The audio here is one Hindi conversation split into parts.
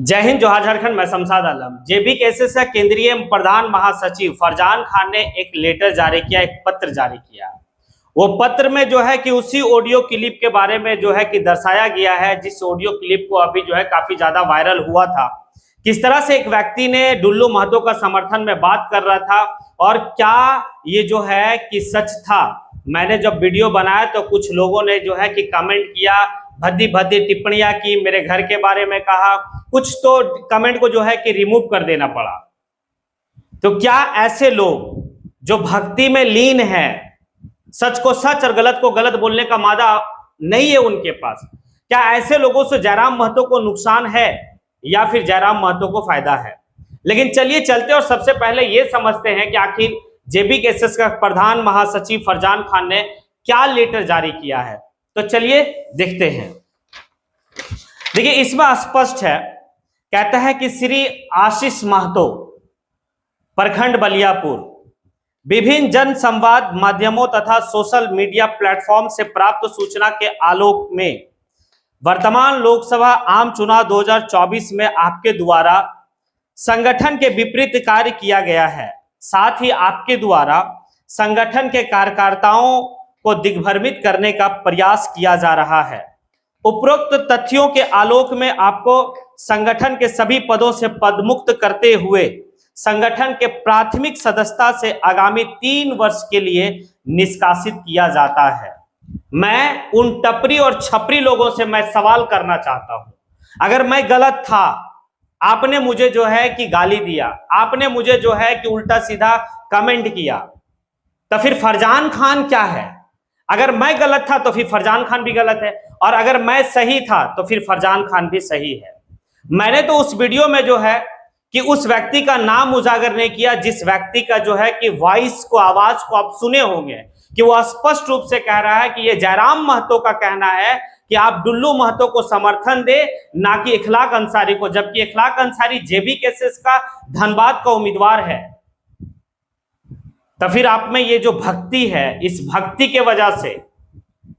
जय हिंद, जोहार झारखंड। मैं शमशाद आलम। जेबीकेएसएस का केंद्रीय प्रधान महासचिव फरजान खान ने एक लेटर जारी किया, एक पत्र जारी किया। वो पत्र में जो है कि उसी ऑडियो क्लिप के बारे में जो है कि दर्शाया गया है, जिस ऑडियो क्लिप को अभी जो है काफी ज्यादा वायरल हुआ था। किस तरह से एक व्यक्ति ने डुल्लू महतो का समर्थन में बात कर रहा था और क्या ये जो है कि सच था। मैंने जब वीडियो बनाया तो कुछ लोगों ने जो है कि कमेंट किया, भद्दी भद्दी टिप्पणियां की, मेरे घर के बारे में कहा, कुछ तो कमेंट को जो है कि रिमूव कर देना पड़ा। तो क्या ऐसे लोग जो भक्ति में लीन है, सच को सच और गलत को गलत बोलने का मादा नहीं है उनके पास, क्या ऐसे लोगों से जयराम महतो को नुकसान है या फिर जयराम महतो को फायदा है? लेकिन चलिए चलते और सबसे पहले ये समझते हैं कि आखिर जेबीकेएसएस का प्रधान महासचिव फरजान खान ने क्या लेटर जारी किया है। तो चलिए देखते हैं। देखिए, इसमें स्पष्ट है, कहता है कि श्री आशीष महतो, प्रखंड बलियापुर, विभिन्न जन संवाद माध्यमों तथा सोशल मीडिया प्लेटफॉर्म से प्राप्त सूचना के आलोक में वर्तमान लोकसभा आम चुनाव 2024 में आपके द्वारा संगठन के विपरीत कार्य किया गया है। साथ ही आपके द्वारा संगठन के कार्यकर्ताओं को दिग्भ्रमित करने का प्रयास किया जा रहा है। उपरोक्त तथ्यों के आलोक में आपको संगठन के सभी पदों से पदमुक्त करते हुए संगठन के प्राथमिक सदस्यता से आगामी 3 वर्ष के लिए निष्कासित किया जाता है। मैं उन टपरी और छपरी लोगों से मैं सवाल करना चाहता हूं, अगर मैं गलत था, आपने मुझे जो है कि गाली दिया, आपने मुझे जो है कि उल्टा सीधा कमेंट किया, तो फिर फरजान खान क्या है? अगर मैं गलत था तो फिर फरजान खान भी गलत है, और अगर मैं सही था तो फिर फरजान खान भी सही है। मैंने तो उस वीडियो में जो है कि उस व्यक्ति का नाम उजागर नहीं किया, जिस व्यक्ति का जो है कि वॉइस को, आवाज को आप सुने होंगे कि वो स्पष्ट रूप से कह रहा है कि ये जयराम महतो का कहना है कि आप डुल्लू महतो को समर्थन दे, ना कि इखलाक अंसारी को, जबकि इखलाक अंसारी जेबीकेएसएस का धनबाद का उम्मीदवार है। तो फिर आप में ये जो भक्ति है, इस भक्ति के वजह से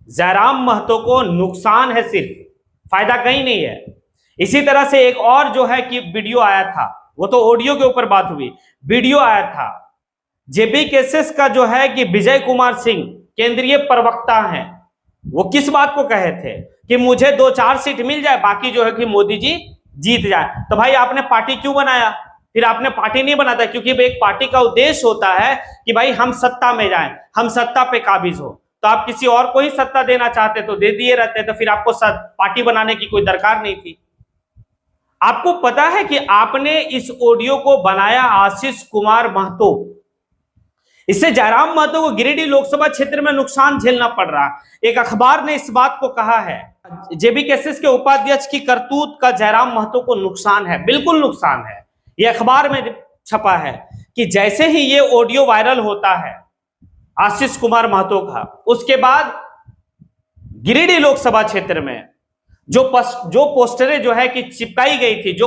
जयराम महतो को नुकसान है, सिर्फ फायदा कहीं नहीं है। इसी तरह से एक और जो है कि वीडियो आया था, वो तो ऑडियो के ऊपर बात हुई, वीडियो आया था जेबीकेएसएस का जो है कि विजय कुमार सिंह केंद्रीय प्रवक्ता हैं, वो किस बात को कहे थे कि मुझे 2-4 सीट मिल जाए, बाकी जो है कि मोदी जी जीत जाए। तो भाई आपने पार्टी क्यों बनाया? फिर आपने पार्टी नहीं बनाता, क्योंकि एक पार्टी का उद्देश्य होता है कि भाई हम सत्ता में जाएं, हम सत्ता पे काबिज हो। तो आप किसी और को ही सत्ता देना चाहते तो दे दिए रहते, तो फिर आपको पार्टी बनाने की कोई दरकार नहीं थी। आपको पता है कि आपने इस ऑडियो को बनाया आशीष कुमार महतो, इससे जयराम महतो को गिरिडीह लोकसभा क्षेत्र में नुकसान झेलना पड़ रहा। एक अखबार ने इस बात को कहा है, जेबीकेएसएस के उपाध्यक्ष की करतूत का जयराम महतो को नुकसान है। बिल्कुल नुकसान है। ये अखबार में छपा है कि जैसे ही ये ऑडियो वायरल होता है आशीष कुमार महतो का, उसके बाद गिरिडीह लोकसभा क्षेत्र में जो पोस्टरें जो है कि चिपकाई गई थी,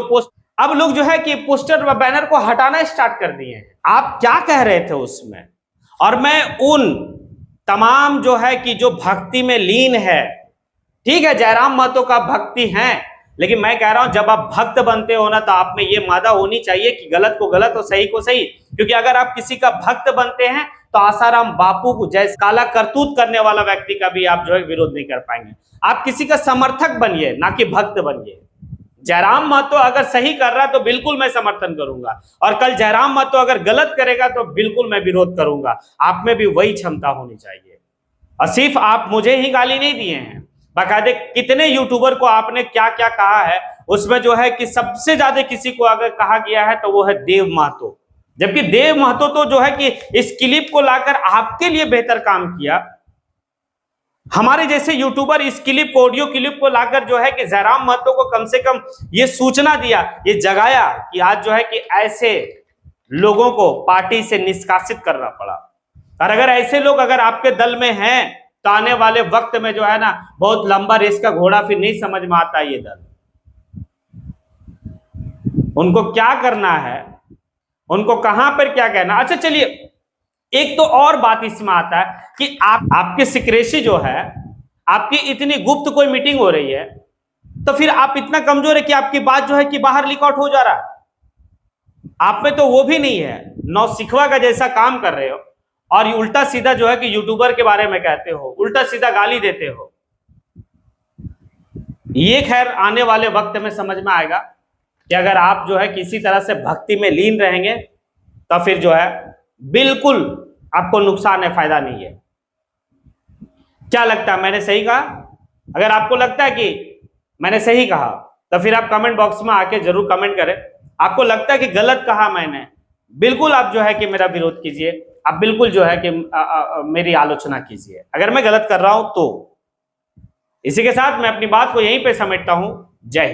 अब लोग जो है कि पोस्टर व बैनर को हटाना स्टार्ट कर दिए हैं। आप क्या कह रहे थे उसमें? और मैं उन तमाम जो है कि जो भक्ति में लीन है, ठीक है जयराम महतो का भक्ति है, लेकिन मैं कह रहा हूं जब आप भक्त बनते हो ना, तो आप में ये मादा होनी चाहिए कि गलत को गलत और सही को सही। क्योंकि अगर आप किसी का भक्त बनते हैं तो आसाराम बापू को जैसे काला करतूत करने वाला व्यक्ति का भी आप जो है विरोध नहीं कर पाएंगे। आप किसी का समर्थक बनिए, ना कि भक्त बनिए। जयराम महतो अगर सही कर रहा है तो बिल्कुल मैं समर्थन करूंगा, और कल जयराम महतो अगर गलत करेगा तो बिल्कुल मैं विरोध करूंगा। आप में भी वही क्षमता होनी चाहिए। और सिर्फ आप मुझे ही गाली नहीं दिए हैं, बाकायदे कितने यूट्यूबर को आपने क्या क्या कहा है। उसमें जो है कि सबसे ज्यादा किसी को अगर कहा गया है तो वो है देव महतो, जबकि देव महतो तो जो है कि इस क्लिप को लाकर आपके लिए बेहतर काम किया। हमारे जैसे यूट्यूबर इस क्लिप को, ऑडियो क्लिप को लाकर जो है कि जयराम महतो को कम से कम ये सूचना दिया, ये जगाया कि आज जो है कि ऐसे लोगों को पार्टी से निष्कासित करना पड़ा। और अगर ऐसे लोग अगर आपके दल में हैं तो आने वाले वक्त में जो है ना, बहुत लंबा रेस का घोड़ा फिर नहीं समझ में आता ये दल। उनको क्या करना है, उनको कहां पर क्या कहना। अच्छा चलिए, एक तो और बात इसमें आता है कि आपकी सिक्रेसी जो है, आपकी इतनी गुप्त कोई मीटिंग हो रही है, तो फिर आप इतना कमजोर है कि आपकी बात जो है कि बाहर लीक आउट हो जा रहा है। आप में तो वो भी नहीं है, नौसिखवा का जैसा काम कर रहे हो और उल्टा सीधा जो है कि यूट्यूबर के बारे में कहते हो, उल्टा सीधा गाली देते हो। ये खैर आने वाले वक्त में समझ में आएगा कि अगर आप जो है किसी तरह से भक्ति में लीन रहेंगे तो फिर जो है बिल्कुल आपको नुकसान है, फायदा नहीं है। क्या लगता है, मैंने सही कहा? अगर आपको लगता है कि मैंने सही कहा तो फिर आप कमेंट बॉक्स में आके जरूर कमेंट करें। आपको लगता है कि गलत कहा मैंने, बिल्कुल आप जो है कि मेरा विरोध कीजिए, आप बिल्कुल जो है कि मेरी आलोचना कीजिए अगर मैं गलत कर रहा हूं तो। इसी के साथ मैं अपनी बात को यहीं पे समेटता हूं। जय हिंद।